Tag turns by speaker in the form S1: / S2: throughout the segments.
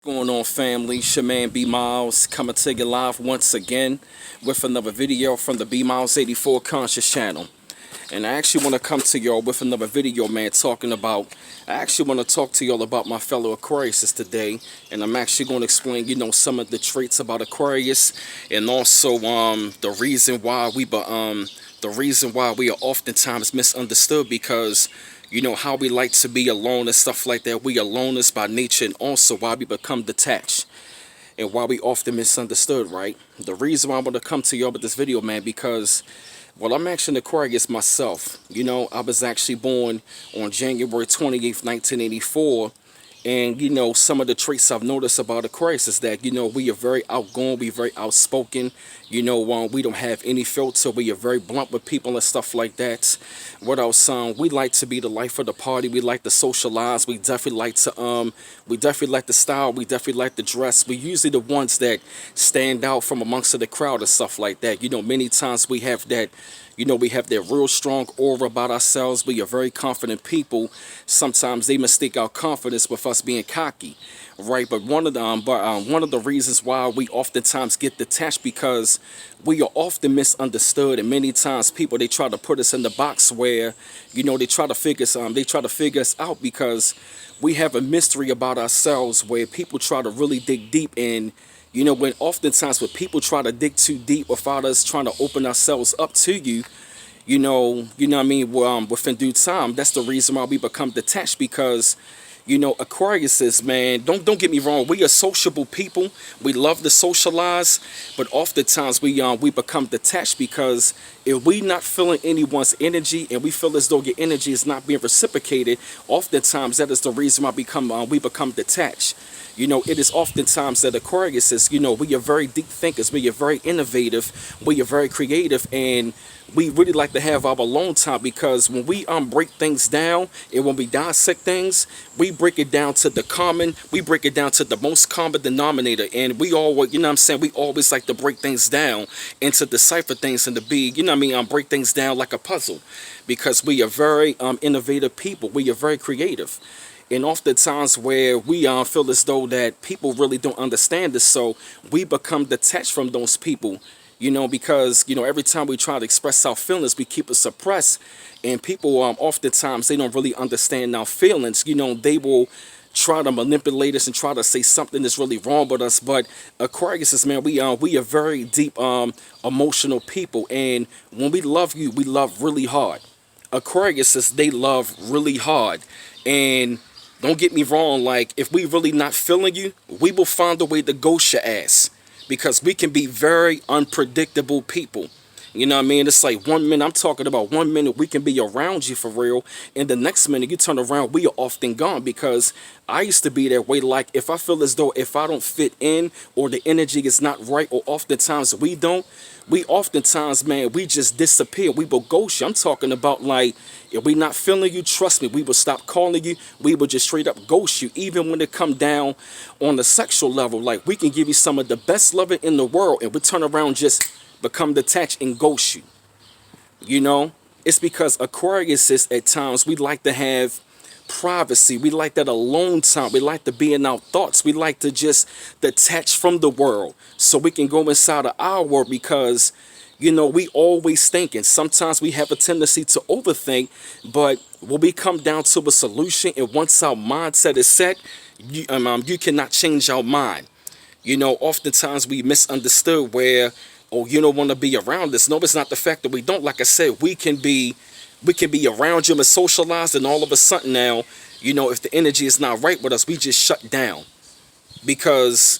S1: Going on, family? It's your man B Miles coming to you live once again with another video from the B Miles 84 Conscious channel. And I actually want to come to y'all with another video, man, I actually want to talk to y'all about my fellow Aquariuses today. And I'm actually going to explain, some of the traits about Aquarius, and also the reason why we are oftentimes misunderstood, because how we like to be alone and stuff like that. We are loners by nature, and also why we become detached and why we often misunderstood, right? The reason why I want to come to y'all with this video, man, because, well, I'm actually an Aquarius myself. I was actually born on January 28th, 1984. And, some of the traits I've noticed about Aquarius is that, we are very outgoing, we're very outspoken. We don't have any filter. We are very blunt with people and stuff like that. What else? We like to be the life of the party. We like to socialize. We definitely like to style. We definitely like to dress. We're usually the ones that stand out from amongst the crowd and stuff like that. Many times we have that. We have that real strong aura about ourselves. We are very confident people. Sometimes they mistake our confidence with us being cocky, right? But one of the reasons why we oftentimes get detached, because we are often misunderstood, and many times people, they try to put us in the box where, they try to figure us out, because we have a mystery about ourselves where people try to really dig deep in. When oftentimes when people try to dig too deep without us trying to open ourselves up to you, what I mean, within due time, that's the reason why we become detached. Because, Aquariuses, man, don't get me wrong, we are sociable people. We love to socialize, but oftentimes we become detached, because if we not feeling anyone's energy and we feel as though your energy is not being reciprocated, oftentimes that is the reason why we become detached. It is oftentimes that Aquarius is, we are very deep thinkers, we are very innovative, we are very creative, and we really like to have our alone time, because when we break things down and when we dissect things, we break it down to the most common denominator, and we all, we always like to break things down and to decipher things and to be, break things down like a puzzle, because we are very innovative people, we are very creative. And oftentimes where we feel as though that people really don't understand us, so we become detached from those people, because, every time we try to express our feelings, we keep it suppressed. And people, oftentimes, they don't really understand our feelings. They will try to manipulate us and try to say something that's really wrong with us. But Aquarius, man, we are very deep, emotional people. And when we love you, we love really hard. Aquarius, they love really hard. And don't get me wrong, like, if we really not feeling you, we will find a way to ghost your ass, because we can be very unpredictable people. It's like 1 minute, I'm talking about 1 minute, we can be around you for real, and the next minute you turn around, we are often gone. Because I used to be that way. Like, if I feel as though if I don't fit in, or the energy is not right, or oftentimes we oftentimes, man, we just disappear. We will ghost you. I'm talking about, like, if we not feeling you, trust me, we will stop calling you. We will just straight up ghost you. Even when it come down on the sexual level, like, we can give you some of the best loving in the world, and we turn around, just become detached and ghost you. It's because Aquarius is, at times, we like to have privacy. We like that alone time. We like to be in our thoughts. We like to just detach from the world so we can go inside of our world, because we always thinking. Sometimes we have a tendency to overthink, but when we come down to a solution, and once our mindset is set, you cannot change our mind. Oftentimes we misunderstood where, oh, you don't want to be around us. No, it's not the fact that we don't. Like I said, we can be around you and socialize, and all of a sudden now, if the energy is not right with us, we just shut down. Because,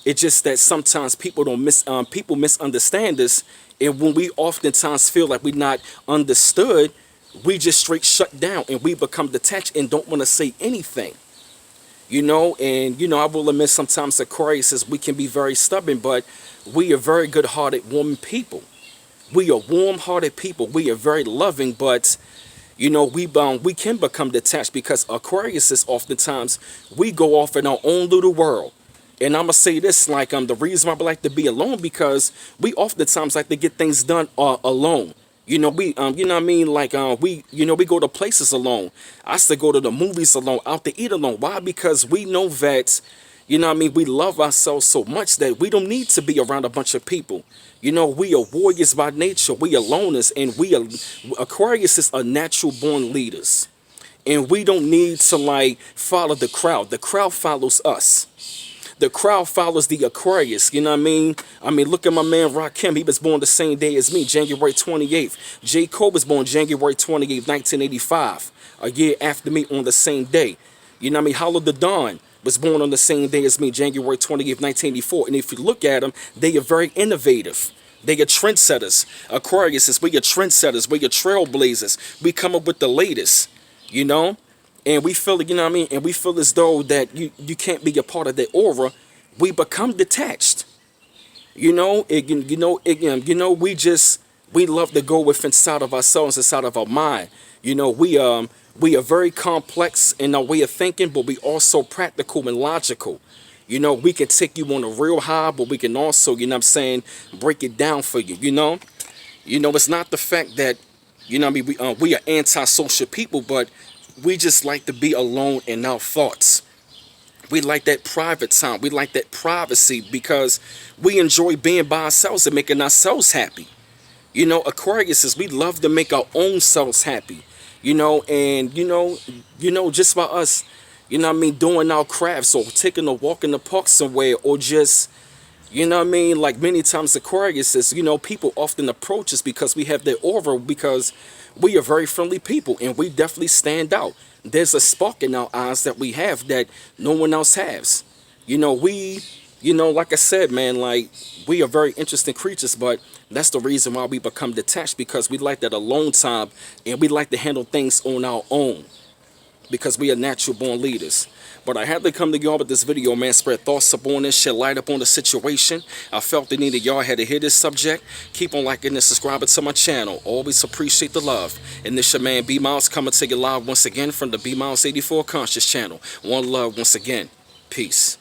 S1: it's just that sometimes people misunderstand us, and when we oftentimes feel like we're not understood, we just straight shut down and we become detached and don't want to say anything. I will admit, sometimes Aquarius, we can be very stubborn, but we are very good-hearted, warm people. We are warm-hearted people. We are very loving, but we can become detached, because Aquarius is oftentimes, we go off in our own little world. And I'm gonna say this, like, the reason why I like to be alone, because we oftentimes like to get things done alone. You know what I mean? Like, we go to places alone. I still go to the movies alone, out to eat alone. Why? Because we know that, what I mean, we love ourselves so much that we don't need to be around a bunch of people. We are warriors by nature. We are loners, and Aquarius is a natural born leaders. And we don't need to like follow the crowd. The crowd follows us. The crowd follows the Aquarius, you know what I mean? I mean, look at my man Rakim. He was born the same day as me, January 28th. J. Cole was born January 28th, 1985, a year after me on the same day. You know what I mean? Hollow the Dawn was born on the same day as me, January 28th, 1984. And if you look at them, they are very innovative. They are trendsetters. Aquarius, we are trendsetters. We are trailblazers. We come up with the latest, you know? And we feel, you know what I mean? And we feel as though that you can't be a part of the aura. We become detached. We love to go with inside of ourselves, inside of our mind. We are very complex in our way of thinking, but we also practical and logical. We can take you on a real high, but we can also, you know what I'm saying, break it down for you, it's not the fact that, we are antisocial people, but we just like to be alone in our thoughts. We like that private time. We like that privacy because we enjoy being by ourselves and making ourselves happy. Aquarius, we love to make our own selves happy. Just by us, doing our crafts or taking a walk in the park somewhere or just, like many times Aquarius, people often approach us because we have their aura, because we are very friendly people and we definitely stand out. There's a spark in our eyes that we have that no one else has. Like I said, man, like we are very interesting creatures, but that's the reason why we become detached, because we like that alone time and we like to handle things on our own because we are natural born leaders. But I had to come to y'all with this video, man, spread thoughts up on this, shed light up on the situation. I felt the need that y'all had to hear this subject. Keep on liking and subscribing to my channel. Always appreciate the love. And this your man B Miles coming to you live once again from the B Miles 84 Conscious channel. One love once again. Peace.